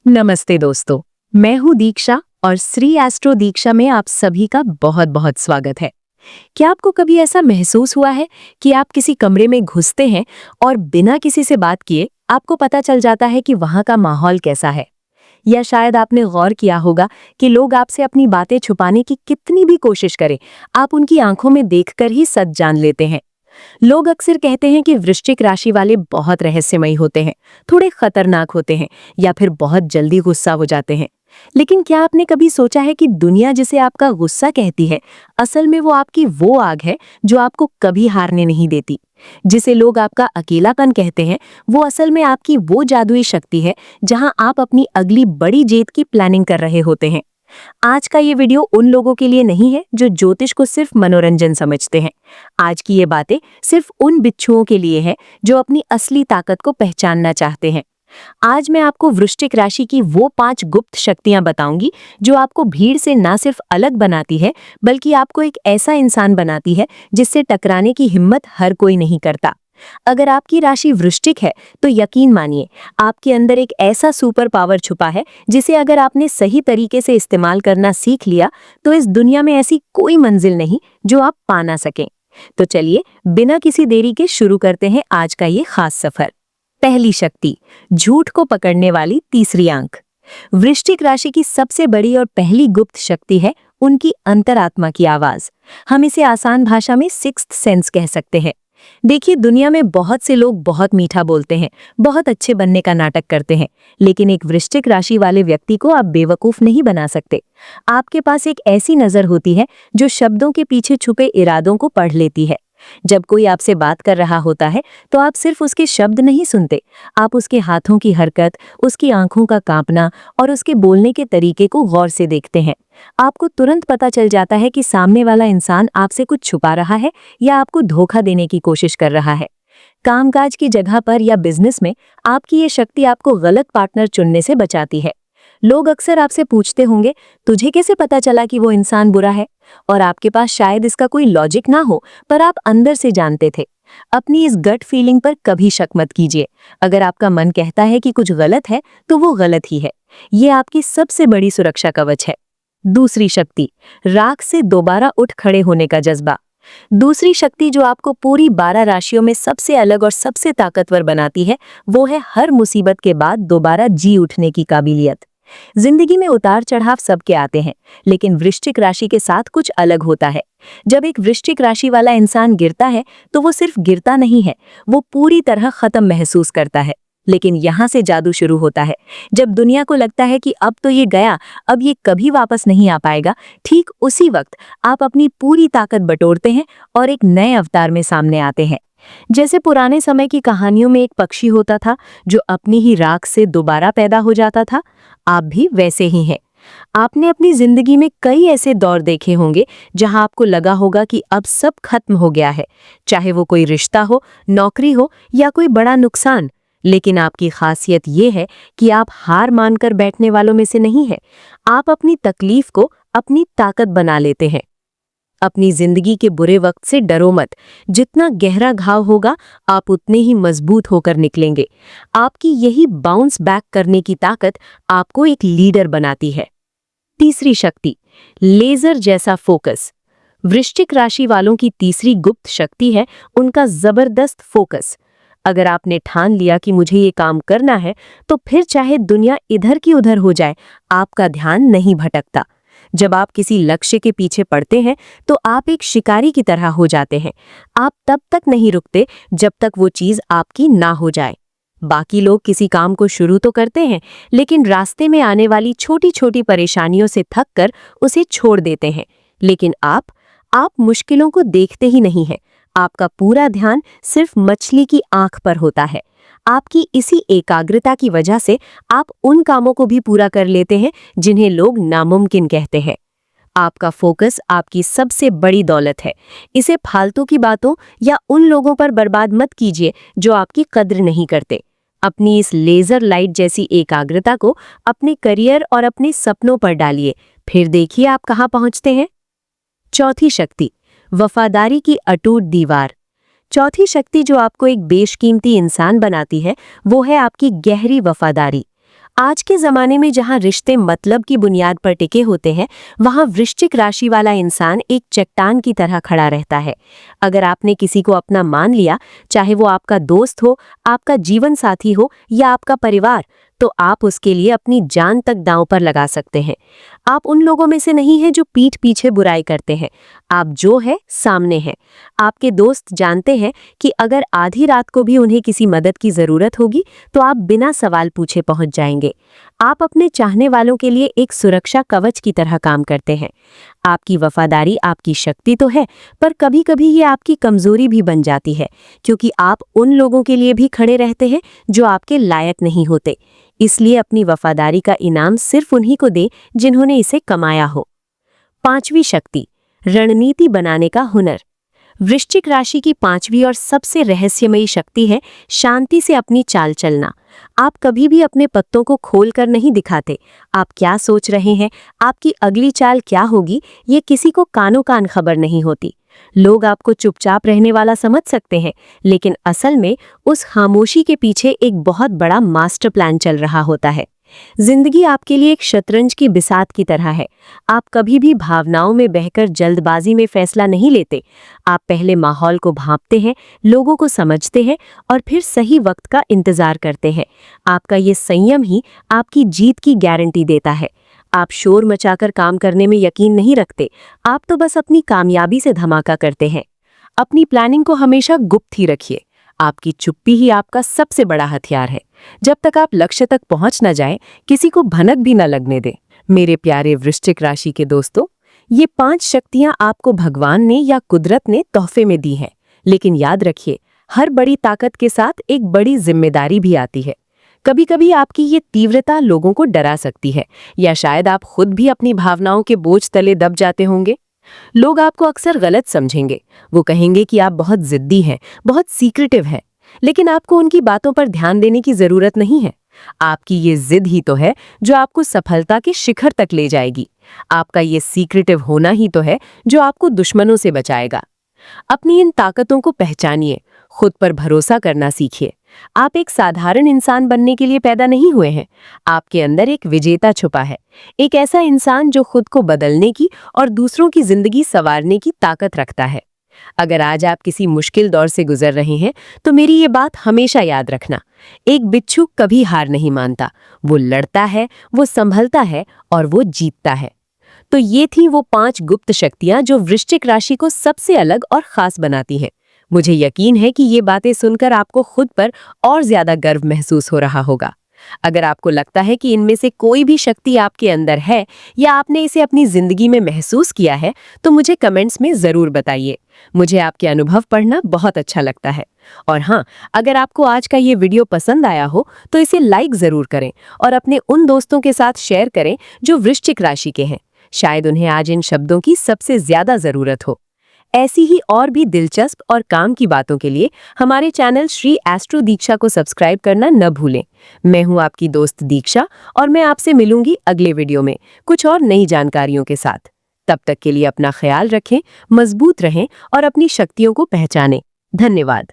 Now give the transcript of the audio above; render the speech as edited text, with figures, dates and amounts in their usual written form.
नमस्ते दोस्तों, मैं हूं दीक्षा और श्री एस्ट्रो दीक्षा में आप सभी का बहुत बहुत स्वागत है। क्या आपको कभी ऐसा महसूस हुआ है कि आप किसी कमरे में घुसते हैं और बिना किसी से बात किए आपको पता चल जाता है कि वहां का माहौल कैसा है? या शायद आपने गौर किया होगा कि लोग आपसे अपनी बातें छुपाने की कितनी भी कोशिश करें, आप उनकी आंखों में देखकर ही सच जान लेते हैं। लोग अक्सर कहते हैं कि वृश्चिक राशि वाले बहुत रहस्यमयी होते हैं, थोड़े खतरनाक होते हैं या फिर बहुत जल्दी गुस्सा हो जाते हैं। लेकिन क्या आपने कभी सोचा है कि दुनिया जिसे आपका गुस्सा कहती है, असल में वो आपकी वो आग है जो आपको कभी हारने नहीं देती। जिसे लोग आपका अकेलापन कहते हैं, वो असल में आपकी वो जादुई शक्ति है जहां आप अपनी अगली बड़ी जीत की प्लानिंग कर रहे होते हैं। आज का ये वीडियो उन लोगों के लिए नहीं है जो ज्योतिष को सिर्फ मनोरंजन समझते हैं। आज की ये बातें सिर्फ उन बिच्छुओं के लिए है जो अपनी असली ताकत को पहचानना चाहते हैं। आज मैं आपको वृश्चिक राशि की वो 5 गुप्त शक्तियां बताऊंगी जो आपको भीड़ से ना सिर्फ अलग बनाती है, बल्कि आपको एक ऐसा इंसान बनाती है जिससे टकराने की हिम्मत हर कोई नहीं करता। अगर आपकी राशि वृश्चिक है तो यकीन मानिए, आपके अंदर एक ऐसा सुपर पावर छुपा है जिसे अगर आपने सही तरीके से इस्तेमाल करना सीख लिया तो इस दुनिया में ऐसी कोई मंजिल नहीं जो आप पा ना सकें। तो चलिए बिना किसी देरी के शुरू करते हैं आज का ये खास सफर। पहली शक्ति, झूठ को पकड़ने वाली तीसरी आंख। वृश्चिक राशि की सबसे बड़ी और पहली गुप्त शक्ति है उनकी अंतरात्मा की आवाज। हम इसे आसान भाषा में सिक्स्थ सेंस कह सकते हैं। देखिए, दुनिया में बहुत से लोग बहुत मीठा बोलते हैं, बहुत अच्छे बनने का नाटक करते हैं, लेकिन एक वृश्चिक राशि वाले व्यक्ति को आप बेवकूफ नहीं बना सकते। आपके पास एक ऐसी नजर होती है जो शब्दों के पीछे छुपे इरादों को पढ़ लेती है। जब कोई आपसे बात कर रहा होता है तो आप सिर्फ उसके शब्द नहीं सुनते, आप उसके हाथों की हरकत, उसकी आंखों का कांपना और उसके बोलने के तरीके को गौर से देखते हैं। आपको तुरंत पता चल जाता है कि सामने वाला इंसान आपसे कुछ छुपा रहा है या आपको धोखा देने की कोशिश कर रहा है। कामकाज की जगह पर या बिजनेस में आपकी ये शक्ति आपको गलत पार्टनर चुनने से बचाती है। लोग अक्सर आपसे पूछते होंगे, तुझे कैसे पता चला कि वो इंसान बुरा है? और आपके पास शायद इसका कोई लॉजिक ना हो, पर आप अंदर से जानते थे। अपनी इस गट फीलिंग पर कभी शक मत कीजिए। अगर आपका मन कहता है कि कुछ गलत है तो वो गलत ही है। ये आपकी सबसे बड़ी सुरक्षा कवच है। दूसरी शक्ति, राख से दोबारा उठ खड़े होने का जज्बा। दूसरी शक्ति जो आपको पूरी 12 राशियों में सबसे अलग और सबसे ताकतवर बनाती है, वो है हर मुसीबत के बाद दोबारा जी उठने की काबिलियत। जिंदगी में उतार चढ़ाव सबके आते हैं, लेकिन वृश्चिक राशि के साथ कुछ अलग होता है। जब एक वृश्चिक राशि वाला इंसान गिरता है तो वो सिर्फ गिरता नहीं है, वो पूरी तरह खत्म महसूस करता है। लेकिन यहाँ से जादू शुरू होता है। जब दुनिया को लगता है कि अब तो ये गया, अब ये कभी वापस नहीं आ पाएगा, ठीक उसी वक्त आप अपनी पूरी ताकत बटोरते हैं और एक नए अवतार में सामने आते हैं। जैसे पुराने समय की कहानियों में एक पक्षी होता था जो अपनी ही राख से दोबारा पैदा हो जाता था, आप भी वैसे ही हैं। आपने अपनी जिंदगी में कई ऐसे दौर देखे होंगे जहां आपको लगा होगा कि अब सब खत्म हो गया है, चाहे वो कोई रिश्ता हो, नौकरी हो या कोई बड़ा नुकसान। लेकिन आपकी खासियत ये है कि आप हार मानकर बैठने वालों में से नहीं हैं। आप अपनी तकलीफ को अपनी ताकत बना लेते हैं। अपनी जिंदगी के बुरे वक्त से डरो मत। जितना गहरा घाव होगा, आप उतने ही मजबूत होकर निकलेंगे। आपकी यही बाउंस बैक करने की ताकत आपको एक लीडर बनाती है। तीसरी शक्ति, लेजर जैसा फोकस। वृश्चिक राशि वालों की तीसरी गुप्त शक्ति है उनका जबरदस्त फोकस। अगर आपने ठान लिया कि मुझे ये काम करना है, तो फिर चाहे दुनिया इधर की उधर हो जाए, आपका ध्यान नहीं भटकता। जब आप किसी लक्ष्य के पीछे पड़ते हैं तो आप एक शिकारी की तरह हो जाते हैं। आप तब तक नहीं रुकते जब तक वो चीज आपकी ना हो जाए। बाकी लोग किसी काम को शुरू तो करते हैं, लेकिन रास्ते में आने वाली छोटी छोटी परेशानियों से थक कर उसे छोड़ देते हैं। लेकिन आप मुश्किलों को देखते ही नहीं हैं। आपका पूरा ध्यान सिर्फ मछली की आंख पर होता है। आपकी इसी एकाग्रता की वजह से आप उन कामों को भी पूरा कर लेते हैं जिन्हें लोग नामुमकिन कहते हैं। आपका फोकस आपकी सबसे बड़ी दौलत है। इसे फालतू की बातों या उन लोगों पर बर्बाद मत कीजिए जो आपकी कद्र नहीं करते। अपनी इस लेजर लाइट जैसी एकाग्रता को अपने करियर और अपने सपनों पर डालिए, फिर देखिए आप कहाँ पहुंचते हैं। चौथी शक्ति, वफादारी की अटूट दीवार। चौथी शक्ति जो आपको एक बेशकीमती इंसान बनाती है, वो है आपकी गहरी वफादारी। आज के जमाने में जहां रिश्ते मतलब की बुनियाद पर टिके होते हैं, वहां वृश्चिक राशि वाला इंसान एक चट्टान की तरह खड़ा रहता है। अगर आपने किसी को अपना मान लिया, चाहे वो आपका दोस्त हो, आपका जीवन साथी हो या आपका परिवार, तो आप उसके लिए अपनी जान तक दांव पर लगा सकते हैं। आप उन लोगों में से नहीं हैं जो पीठ पीछे बुराई करते हैं। आप जो है सामने हैं। आपके दोस्त जानते हैं कि अगर आधी रात को भी उन्हें किसी मदद की जरूरत होगी तो आप बिना सवाल पूछे पहुंच जाएंगे। आप अपने चाहने वालों के लिए एक सुरक्षा कवच की तरह काम करते हैं। आपकी वफादारी आपकी शक्ति तो है, पर कभी-कभी ये आपकी कमजोरी भी बन जाती है, क्योंकि आप उन लोगों के लिए भी खड़े रहते हैं जो आपके लायक नहीं होते। इसलिए अपनी वफादारी का इनाम सिर्फ उन्हीं को दे जिन्होंने इसे कमाया हो। पांचवी शक्ति, रणनीति बनाने का हुनर। वृश्चिक राशि की पांचवी और सबसे रहस्यमयी शक्ति है शांति से अपनी चाल चलना। आप कभी भी अपने पत्तों को खोल कर नहीं दिखाते। आप क्या सोच रहे हैं, आपकी अगली चाल क्या होगी, ये किसी को कानो कान खबर नहीं होती। लोग आपको चुपचाप रहने वाला समझ सकते हैं, लेकिन असल में उस खामोशी के पीछे एक बहुत बड़ा मास्टर प्लान चल रहा होता है। जिंदगी आपके लिए एक शतरंज की बिसात की तरह है। आप कभी भी भावनाओं में बहकर जल्दबाजी में फैसला नहीं लेते। आप पहले माहौल को भांपते हैं, लोगों को समझते हैं और फिर सही वक्त का इंतजार करते हैं। आपका ये संयम ही आपकी जीत की गारंटी देता है। आप शोर मचाकर काम करने में यकीन नहीं रखते। आप तो बस अपनी कामयाबी से धमाका करते हैं। अपनी प्लानिंग को हमेशा गुप्त ही रखिए। आपकी चुप्पी ही आपका सबसे बड़ा हथियार है। जब तक आप लक्ष्य तक पहुंच न जाए, किसी को भनक भी न लगने दे। मेरे प्यारे वृश्चिक राशि के दोस्तों, ये 5 शक्तियां आपको भगवान ने या कुदरत ने तोहफे में दी हैं। लेकिन याद रखिए, हर बड़ी ताकत के साथ एक बड़ी जिम्मेदारी भी आती है। कभी-कभी आपकी ये तीव्रता लोगों को डरा सकती है, या शायद आप खुद भी अपनी भावनाओं के बोझ तले दब जाते होंगे। लोग आपको अक्सर गलत समझेंगे। वो कहेंगे कि आप बहुत जिद्दी हैं, बहुत सीक्रेटिव हैं। लेकिन आपको उनकी बातों पर ध्यान देने की जरूरत नहीं है। आपकी ये जिद ही तो है जो आपको सफलता के शिखर तक ले जाएगी। आपका ये सीक्रेटिव होना ही तो है जो आपको दुश्मनों से बचाएगा। अपनी इन ताकतों को पहचानिए, खुद पर भरोसा करना सीखिए। आप एक साधारण इंसान बनने के लिए पैदा नहीं हुए हैं। आपके अंदर एक विजेता छुपा है, एक ऐसा इंसान जो खुद को बदलने की और दूसरों की जिंदगी संवारने की ताकत रखता है। अगर आज आप किसी मुश्किल दौर से गुजर रहे हैं, तो मेरी ये बात हमेशा याद रखना, एक बिच्छू कभी हार नहीं मानता। वो लड़ता है, वो संभलता है और वो जीतता है। तो ये थी वो 5 गुप्त शक्तियां जो वृश्चिक राशि को सबसे अलग और खास बनाती हैं। मुझे यकीन है कि ये बातें सुनकर आपको खुद पर और ज्यादा गर्व महसूस हो रहा होगा। अगर आपको लगता है कि इनमें से कोई भी शक्ति आपके अंदर है या आपने इसे अपनी जिंदगी में महसूस किया है, तो मुझे कमेंट्स में जरूर बताइए। मुझे आपके अनुभव पढ़ना बहुत अच्छा लगता है। और हाँ, अगर आपको आज का ये वीडियो पसंद आया हो तो इसे लाइक जरूर करें और अपने उन दोस्तों के साथ शेयर करें जो वृश्चिक राशि के हैं। शायद उन्हें आज इन शब्दों की सबसे ज्यादा जरूरत हो। ऐसी ही और भी दिलचस्प और काम की बातों के लिए हमारे चैनल श्री एस्ट्रो दीक्षा को सब्सक्राइब करना न भूलें। मैं हूं आपकी दोस्त दीक्षा और मैं आपसे मिलूंगी अगले वीडियो में कुछ और नई जानकारियों के साथ। तब तक के लिए अपना ख्याल रखें, मजबूत रहें और अपनी शक्तियों को पहचानें। धन्यवाद।